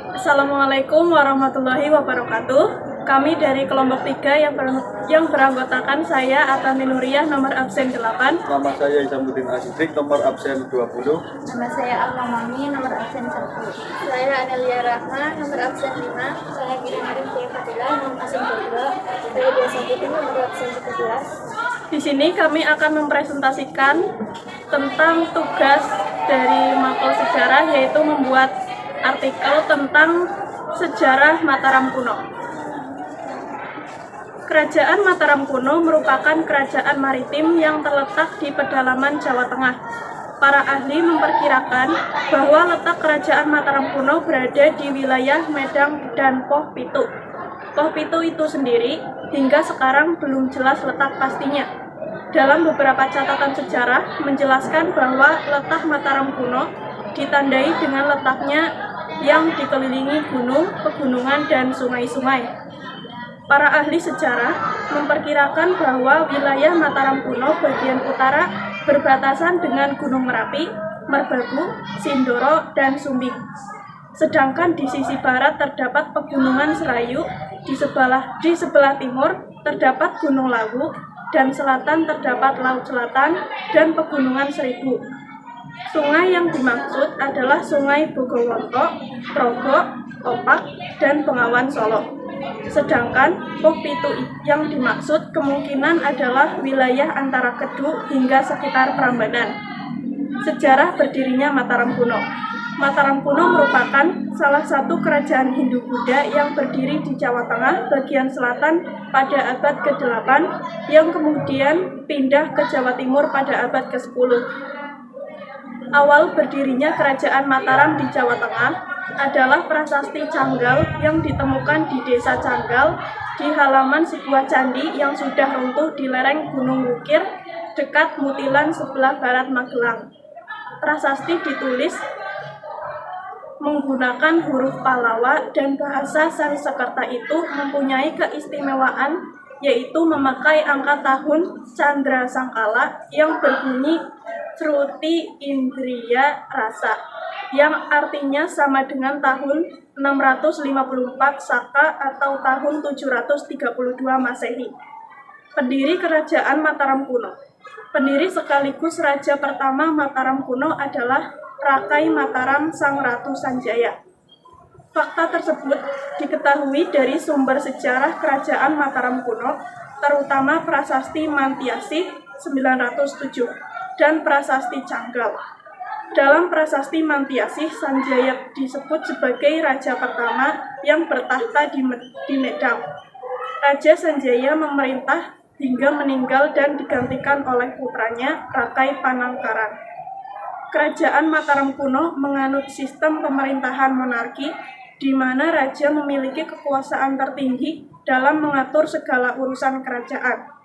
Assalamualaikum warahmatullahi wabarakatuh. Kami dari kelompok 3 yang beranggotakan saya Atani Nuriyah nomor absen 8. Nama saya Isamuddin Asidik, nomor absen 20. Nama saya Alma Mami, nomor absen 1. Saya Anelia Rahma, nomor absen 5. Saya Gina Marin Fadila, nomor absen 2. Saya Biasa Putih, nomor absen 17. Di sini kami akan mempresentasikan tentang tugas dari Mapel Sejarah, yaitu membuat artikel tentang sejarah Mataram kuno. Kerajaan Mataram kuno merupakan kerajaan maritim yang terletak di pedalaman Jawa Tengah. Para ahli memperkirakan bahwa letak kerajaan Mataram kuno berada di wilayah Medang dan Poh Pitu. Poh Pitu itu sendiri hingga sekarang belum jelas letak pastinya. Dalam beberapa catatan sejarah menjelaskan bahwa letak Mataram kuno ditandai dengan letaknya yang dikelilingi gunung, pegunungan, dan sungai-sungai. Para ahli sejarah memperkirakan bahwa wilayah Mataram kuno bagian utara berbatasan dengan Gunung Merapi, Merbabu, Sindoro, dan Sumbing. Sedangkan di sisi barat terdapat pegunungan Serayu, di sebelah timur terdapat Gunung Lawu, dan selatan terdapat Laut Selatan dan Pegunungan Seribu. Sungai yang dimaksud adalah Sungai Bogowonto, Progo, Opak, dan Bengawan Solo. Sedangkan Poh Pitu yang dimaksud kemungkinan adalah wilayah antara Kedu hingga sekitar Prambanan. Sejarah berdirinya Mataram kuno. Mataram kuno merupakan salah satu kerajaan Hindu-Buddha yang berdiri di Jawa Tengah bagian selatan pada abad ke-8 yang kemudian pindah ke Jawa Timur pada abad ke-10. Awal berdirinya kerajaan Mataram di Jawa Tengah adalah prasasti Canggal yang ditemukan di desa Canggal di halaman sebuah candi yang sudah runtuh di lereng Gunung Wukir dekat Mutilan sebelah barat Magelang. Prasasti ditulis menggunakan huruf Pallawa dan bahasa Sanskerta itu mempunyai keistimewaan yaitu memakai angka tahun Candra Sangkala yang berbunyi Sruti Indriya Rasa, yang artinya sama dengan tahun 654 Saka atau tahun 732 Masehi. Pendiri Kerajaan Mataram kuno. Pendiri sekaligus raja pertama Mataram kuno adalah Rakai Mataram Sang Ratu Sanjaya. Fakta tersebut diketahui dari sumber sejarah Kerajaan Mataram kuno, terutama Prasasti Mantiasih 907 dan Prasasti Canggal. Dalam Prasasti Mantiasih, Sanjaya disebut sebagai raja pertama yang bertahta di Medang. Raja Sanjaya memerintah hingga meninggal dan digantikan oleh putranya Rakai Panangkaran. Kerajaan Mataram kuno menganut sistem pemerintahan monarki di mana raja memiliki kekuasaan tertinggi dalam mengatur segala urusan kerajaan.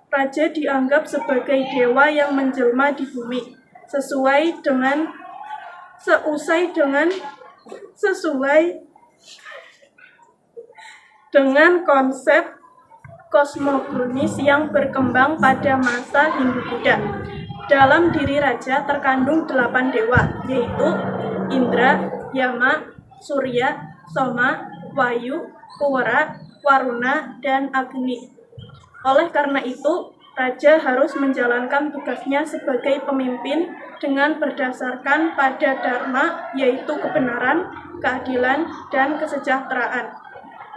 Raja dianggap sebagai dewa yang menjelma di bumi, sesuai dengan konsep kosmogonis yang berkembang pada masa Hindu-Buddha. Dalam diri raja terkandung 8 dewa, yaitu Indra, Yama, Surya, Soma, Wahyu, Kuwara, Waruna, dan Agni. Oleh karena itu, raja harus menjalankan tugasnya sebagai pemimpin dengan berdasarkan pada dharma, yaitu kebenaran, keadilan, dan kesejahteraan.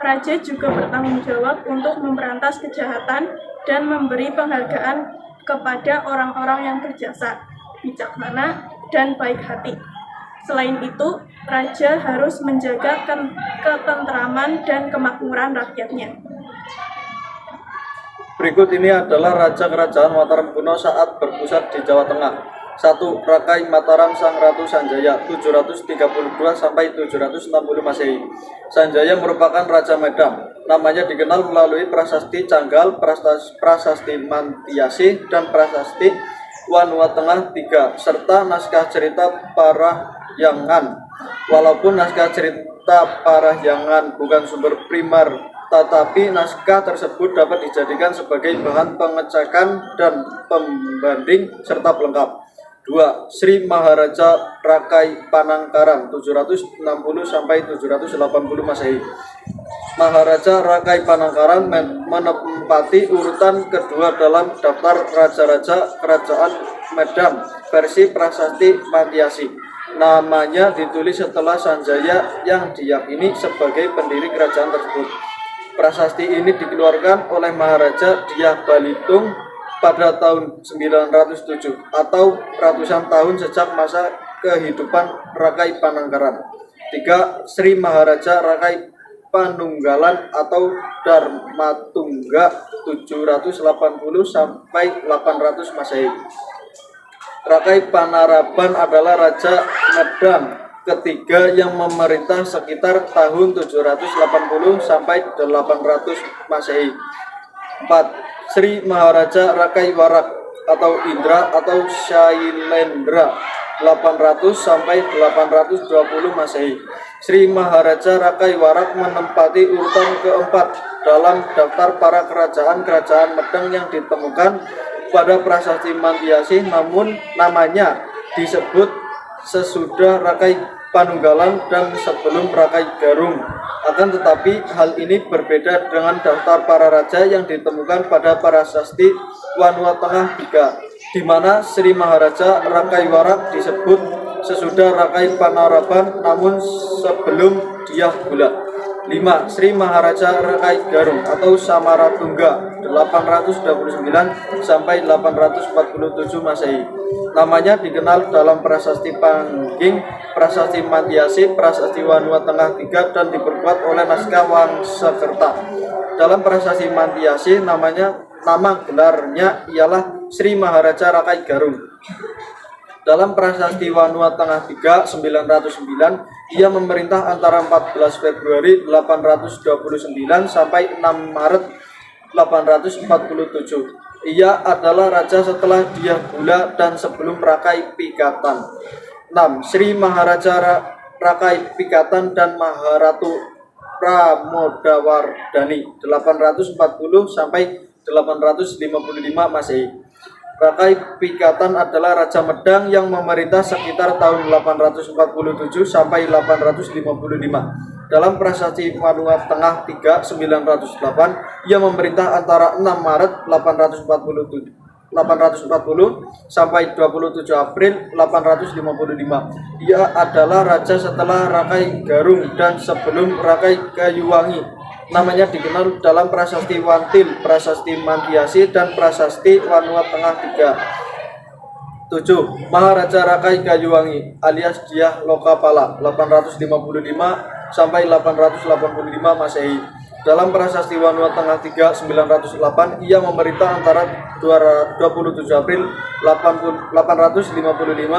Raja juga bertanggung jawab untuk memberantas kejahatan dan memberi penghargaan kepada orang-orang yang berjasa, bijaksana, dan baik hati. Selain itu, raja harus menjaga ketentraman dan kemakmuran rakyatnya. Berikut ini adalah raja kerajaan Mataram kuno saat berpusat di Jawa Tengah. 1. Rakai Mataram Sang Ratu Sanjaya 732 sampai 760 Masehi. Sanjaya merupakan raja Medang. Namanya dikenal melalui prasasti Canggal, prasasti Mantiasih, dan prasasti Wanua Tengah 3, serta naskah cerita Parahyangan. Walaupun naskah cerita Parahyangan bukan sumber primer, tetapi naskah tersebut dapat dijadikan sebagai bahan pengecekan dan pembanding serta pelengkap. 2. Sri Maharaja Rakai Panangkaran 760 sampai 780 Masehi. Maharaja Rakai Panangkaran menempati urutan kedua dalam daftar raja-raja kerajaan Medang versi Prasasti Mantiasi. Namanya ditulis setelah Sanjaya yang diyakini sebagai pendiri kerajaan tersebut. Prasasti ini dikeluarkan oleh Maharaja Dyah Balitung pada tahun 907 atau ratusan tahun sejak masa kehidupan Rakai Panangkaran. 3. Sri Maharaja Rakai Panunggalan atau Dharmatungga 780 sampai 800 Masehi. Rakai Panaraban adalah Raja Medang ketiga yang memerintah sekitar tahun 780 sampai 800 Masehi. 4. Sri Maharaja Rakai Warak atau Indra atau Shailendra 800 sampai 820 Masehi. Sri Maharaja Rakai Warak menempati urutan keempat dalam daftar para kerajaan-kerajaan Medang yang ditemukan pada Prasasti Mantiasi, namun namanya disebut sesudah Rakai Panunggalan dan sebelum Rakai Garung. Akan tetapi hal ini berbeda dengan daftar para raja yang ditemukan pada Prasasti Wanua Tengah 3, di mana Sri Maharaja Rakai Warak disebut sesudah Rakai Panaraban namun sebelum Dyah Bula. 5. Sri Maharaja Rakai Garung atau Samaratungga 829 sampai 847 Masehi. Namanya dikenal dalam Prasasti Pangging, Prasasti Mantiasi, Prasasti Wanua Tengah 3 dan diperkuat oleh naskah Wangsakerta. Dalam Prasasti Mantiasi nama gelarnya ialah Sri Maharaja Rakai Garung. Dalam Prasasti Wanua Tengah 3 909 ia memerintah antara 14 Februari 829 sampai 6 Maret 847. Ia adalah raja setelah Dyah Bula dan sebelum Rakai Pikatan. 6. Sri Maharaja Rakai Pikatan dan Maharatu Pramodawardhani 840 sampai 855 Masehi. Rakai Pikatan adalah Raja Medang yang memerintah sekitar tahun 847 sampai 855. Dalam Prasasti Wanua Tengah 3 908 ia memerintah antara 6 Maret 840 sampai 27 April 855. Ia adalah raja setelah Rakai Garung dan sebelum Rakai Kayuwangi. Namanya dikenal dalam Prasasti Wantil, Prasasti Mantiasi, dan Prasasti Wanua Tengah 3. 7. Maharaja Rakai Kayuwangi alias Dyah Lokapala 855 sampai 885 Masehi. Dalam Prasasti Wanua Tengah 3 908 ia memerintah antara 27 April 855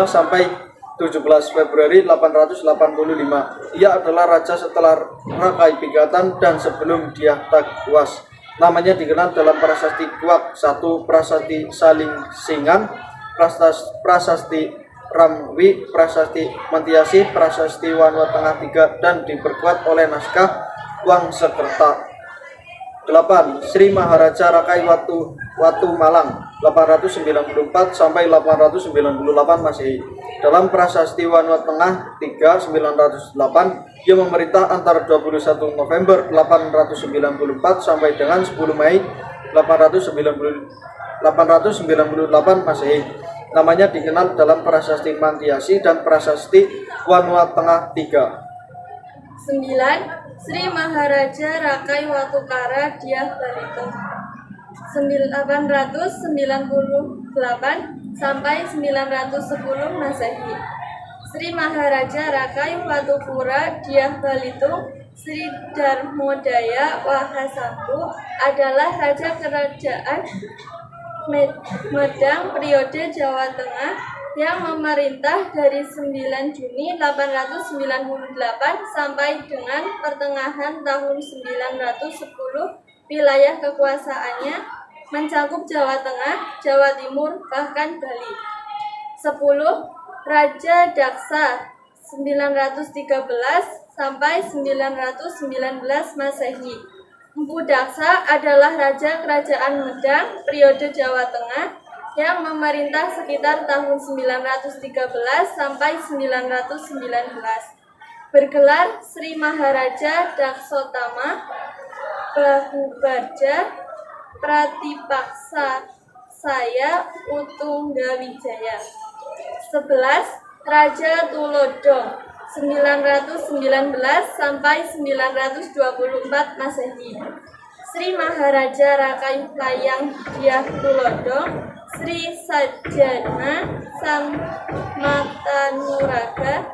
sampai 17 Februari 885. Ia adalah raja setelah Rakai Pikatan dan sebelum Dyah Tagwas. Namanya dikenal dalam Prasasti Kuak 1, Prasasti Saling Singan, Prasasti Ramwi, Prasasti Mantiasi, Prasasti Wanua Tengah 3 dan diperkuat oleh naskah Wangsakerta. 8. Sri Maharaja Rakai Watu Malang 894 sampai 898 Masehi. Dalam Prasasti Wanua Tengah 3 908 ia memerintah antara 21 November 894 sampai dengan 10 Mei 898 Masehi. Namanya dikenal dalam Prasasti Mantiasi dan Prasasti Wanua Tengah 3. 9. Sri Maharaja Rakai Watukara Dyah Balitung 898 sampai 910 Masehi. Sri Maharaja Rakai Watukura Dyah Balitung Sri Darmodaya Wahasampu adalah Raja Kerajaan Medang periode Jawa Tengah yang memerintah dari 9 Juni 898 sampai dengan pertengahan tahun 910. Wilayah kekuasaannya mencakup Jawa Tengah, Jawa Timur, bahkan Bali. 10. Raja Daksa 913 sampai 919 Masehi. Empu Daksa adalah Raja Kerajaan Medang periode Jawa Tengah yang memerintah sekitar tahun 913 sampai 919. Bergelar Sri Maharaja Daksotama Bahubarja Pratipaksa Saya Utunggawijaya. 11. Raja Tulodong 919 sampai 924 Masehi. Sri Maharaja Rakai Layang Dyah Tulodong Sri Sajana Sammatanuraga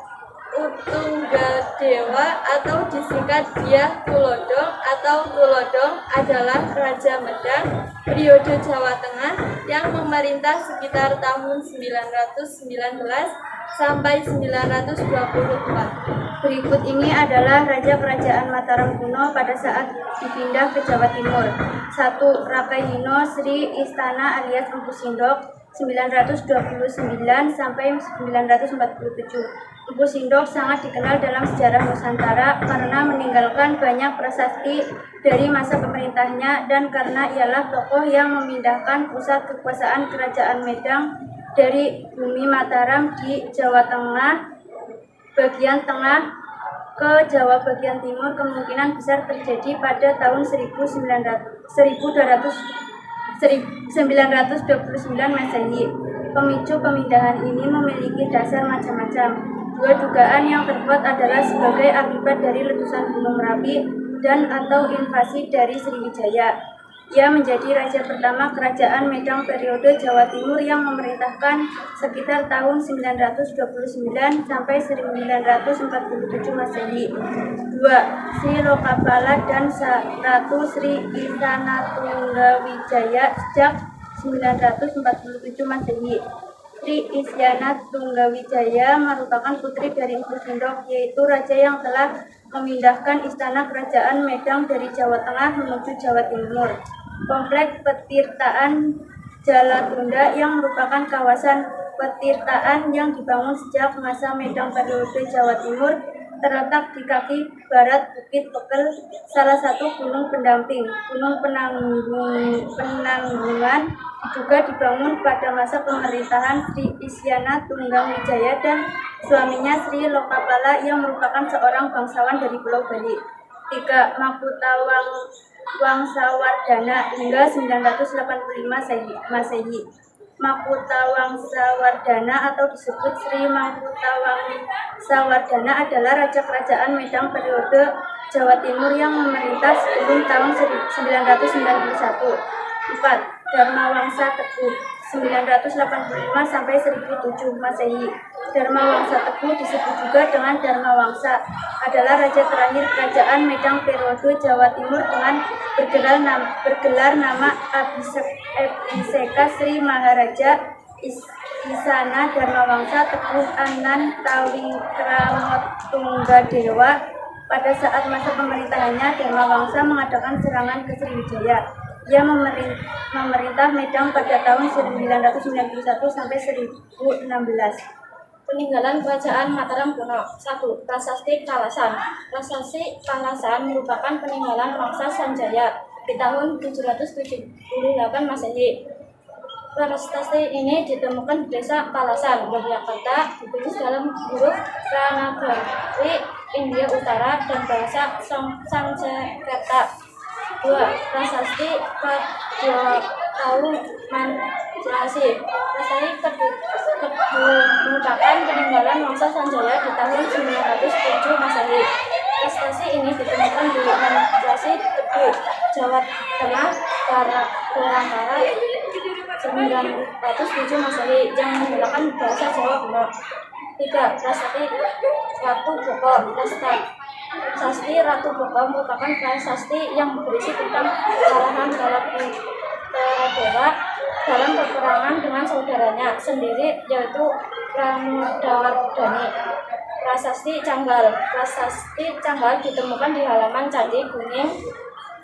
Utunggadewa atau disingkat Dyah Tulodong atau Tulodong adalah Raja Medang periode Jawa Tengah yang memerintah sekitar tahun 919 sampai 924. Berikut ini adalah Raja Kerajaan Mataram kuno pada saat dipindah ke Jawa Timur. 1. Rakai Hino Sri Istana alias Empu Sindok 929 sampai 947. Empu Sindok sangat dikenal dalam sejarah Nusantara karena meninggalkan banyak prasasti dari masa pemerintahnya dan karena ialah tokoh yang memindahkan pusat kekuasaan Kerajaan Medang dari bumi Mataram di Jawa Tengah bagian tengah ke Jawa bagian timur. Kemungkinan besar terjadi pada tahun 1929 Masehi. Pemicu pemindahan ini memiliki dasar macam-macam. Dua dugaan yang terkuat adalah sebagai akibat dari letusan Gunung Merapi dan atau invasi dari Sriwijaya. Ia menjadi raja pertama Kerajaan Medang periode Jawa Timur yang memerintahkan sekitar tahun 929 sampai 1947 Masehi. 2. Sri Lokapala dan Ratu Sri Isanatunggawijaya sejak 947 Masehi. Sri Isyana Tunggawijaya merupakan putri dari Empu Sindok, yaitu raja yang telah memindahkan istana Kerajaan Medang dari Jawa Tengah menuju Jawa Timur. Kompleks Petirtaan Jalatunda yang merupakan kawasan petirtaan yang dibangun sejak masa Medang periode Jawa Timur terletak di kaki barat Bukit Pekel, salah satu gunung pendamping. Gunung Penanggungan juga dibangun pada masa pemerintahan Sri Isyana Tunggawijaya dan suaminya Sri Lokapala yang merupakan seorang bangsawan dari Pulau Bali. 3. Makutha Wangsawardhana hingga 985 Masehi. Makutha Wangsawardhana atau disebut Sri Makutha Wangsawardhana adalah raja kerajaan Medang periode Jawa Timur yang memerintah sebelum tahun 991. 4. Dharma Wangsa Teguh 985 sampai 1007 Masehi. Dharma Wangsa Teguh disebut juga dengan Dharma Wangsa, adalah raja terakhir kerajaan Medang periode Jawa Timur dengan bergelar nama Abhiseka Sri Maharaja Isana Dharma Wangsa Teguh Anan Tawikramotunggadewa. Pada saat masa pemerintahannya, Dharma Wangsa mengadakan serangan ke Sriwijaya. Ia memerintah Medang pada tahun 991 sampai 1016. Peninggalan Kerajaan Mataram kuno. 1. Prasasti Kalasan. Prasasti Kalasan merupakan peninggalan Wangsa Sanjaya di tahun 778 Masehi. Prasasti ini ditemukan di desa Kalasan, Yogyakarta, ditulis dalam huruf Pranagari India Utara dan bahasa Sanskerta. 2. Prasasti Kadwataru Manjasi. Prasasti Kedua merupakan peninggalan Wangsa Sanjaya di tahun 907 Masehi. Prasasti ini ditemukan di Manjasi Teguh, Jawa Tengah, Kurangkara 907 Masehi yang menggunakan bahasa Jawa kuno. 3. Prasasti Ratu Boko. Prasasti Ratu Boko merupakan prasasti yang berisi tentang kekalahan Baladewa dalam peperangan dengan saudaranya sendiri, yaitu Pramodawardhani. Prasasti Canggal. Prasasti Canggal ditemukan di halaman Candi Kuning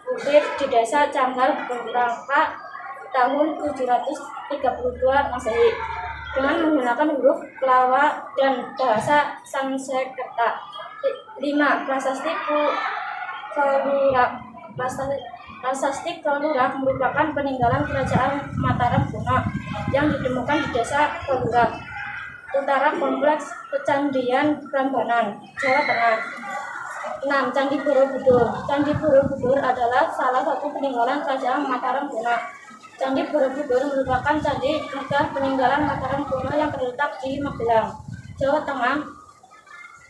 Bukit di desa Canggal, Burangka, tahun 732 Masehi dengan menggunakan huruf Lawa dan bahasa Sanskerta. 5. Prasasti Kalurak. Prasasti Kalurak merupakan peninggalan Kerajaan Mataram kuno yang ditemukan di Desa Pelurah Utara Kompleks Pecandian Prambanan, Jawa Tengah. 6. Candi Borobudur. Candi Borobudur adalah salah satu peninggalan Kerajaan Mataram kuno. Candi Borobudur merupakan candi megah peninggalan Mataram kuno yang terletak di Magelang, Jawa Tengah.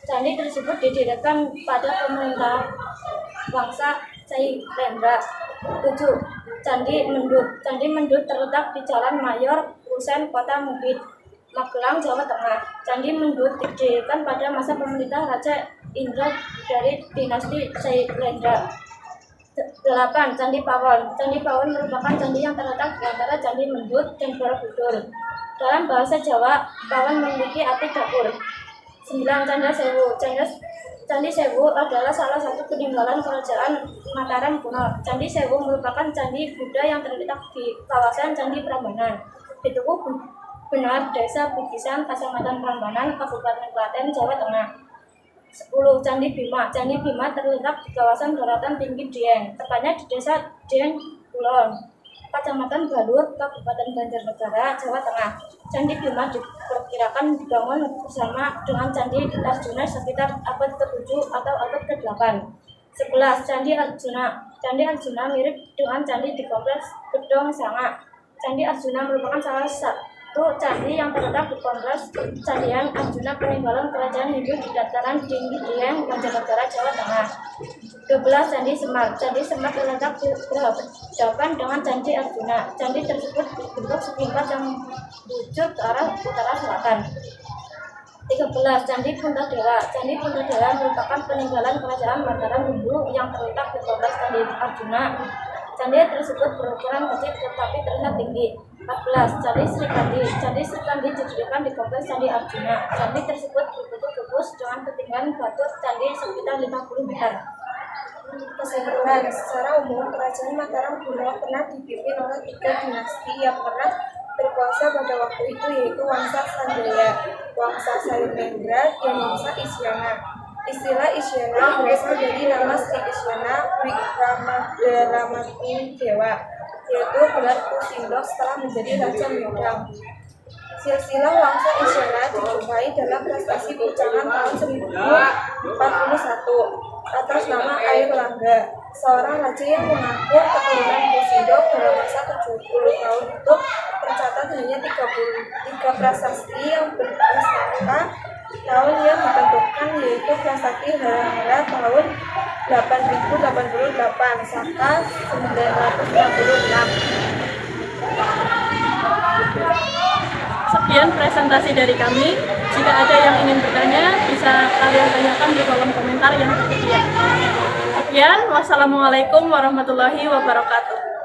Candi tersebut didirikan pada pemerintah bangsa Sailendra. 7. Candi Mendut. Candi Mendut terletak di Jalan Mayor Kusen, Kota Mukit, Magelang, Jawa Tengah. Candi Mendut didirikan pada masa pemerintah Raja Indra dari dinasti Sailendra. 8. Candi Pawon. Candi Pawon merupakan candi yang terletak di antara Candi Mendut dan Borobudur. Dalam bahasa Jawa, Pawon memiliki arti dapur. 9. Candi Sewu. Candi Sewu adalah salah satu peninggalan Kerajaan Mataram kuno. Candi Sewu merupakan candi Buddha yang terletak di kawasan Candi Prambanan, di Tugu Benar, Desa Bugisan, Kecamatan Prambanan, Kabupaten Klaten, Jawa Tengah. 10. Candi Bima. Candi Bima terletak di kawasan daratan tinggi Dieng, tepatnya di Desa Dieng Kulon, Kecamatan Balut, Kabupaten Banjarnegara, Jawa Tengah. Candi Bima diperkirakan dibangun bersama dengan Candi Arjuna sekitar abad ke-7 atau abad ke-8. 11. Candi Arjuna. Candi Arjuna mirip dengan candi di kompleks Gedong Sanga. Candi Arjuna merupakan salah satu candi yang terletak di kompleks Candian Arjuna peninggalan kerajaan Hindu di dataran tinggi Dieng, Banjarnegara, Jawa Tengah. 12. Candi Semar. Candi Semar terletak di berhadapan dengan Candi Arjuna. Candi tersebut berbentuk sekimbat yang menuju ke arah utara selatan. 13. Candi Puntadewa. Candi Puntadewa merupakan peninggalan kerajaan Mataram Hindu yang terletak di kompleks Candi Arjuna. Candi tersebut berukuran kecil tetapi terlihat tinggi. 14. Candi Srikandi. Candi Srikandi didirikan di kompleks Candi Arjuna. Candi tersebut berbentuk kubus dengan ketinggian batu candi sekitar 50 meter. Kesimpulan, secara umum Kerajaan Mataram kuno pernah dipimpin oleh 3 dinasti yang pernah berkuasa pada waktu itu, yaitu Wangsa Sanjaya, Wangsa Sailendra, dan Wangsa Isyana. Istilah Isyana berasal dari nama Sri Isyana Wikramadaramangun Dewa, yaitu gelar Kusindok setelah menjadi Raja Medang. Silsilah Wangsa Isyana dijumpai dalam prestasi Pujangan tahun 1041 atas nama Airlangga, seorang raja yang mengaku keturunan Kusindok. Dalam masa 70 tahun itu tercatat hanya 33 prasasti yang berprestaka tahun yang ditentukan, yaitu prasasti Hara-Hara tahun 8088, Saka 966. Sekian presentasi dari kami. Jika ada yang ingin bertanya, bisa kalian tanyakan di kolom komentar yang tersedia. Sekian, wassalamualaikum warahmatullahi wabarakatuh.